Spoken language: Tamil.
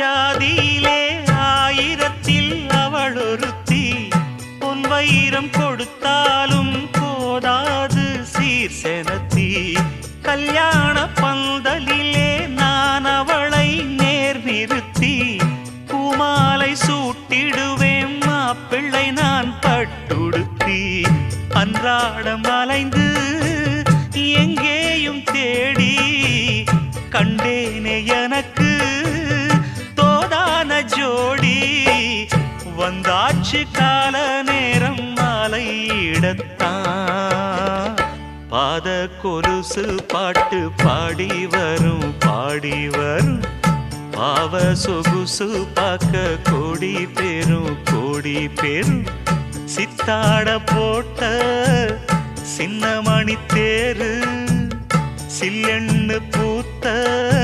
ஜாதியிலே ஆயிரத்தில் அவள் ஒருத்தி பொன் வைரம் கொடுத்தாலும் போதாது சீர் செனத்தி கல்யாண பந்தலிலே நான் அவளை நேர் நிறுத்தி பூமாலை சூட்டிடுவேன் மாப்பிள்ளை நான் பட்டுடுத்தி அன்றாடம் அலைந்து எங்கேயும் தேடி கண்டேனே எனக்கு தோதான ஜோடி வந்தாச்சு கால நேரம் மாலையிடத்தான் பாத கொலுசு பாட்டு பாடி வரும் பாவ சொகுசு பார்க்க கோடி பேரும் சித்தாட போட்ட சின்ன மணி தேரு சில்லெண்ணு பூத்த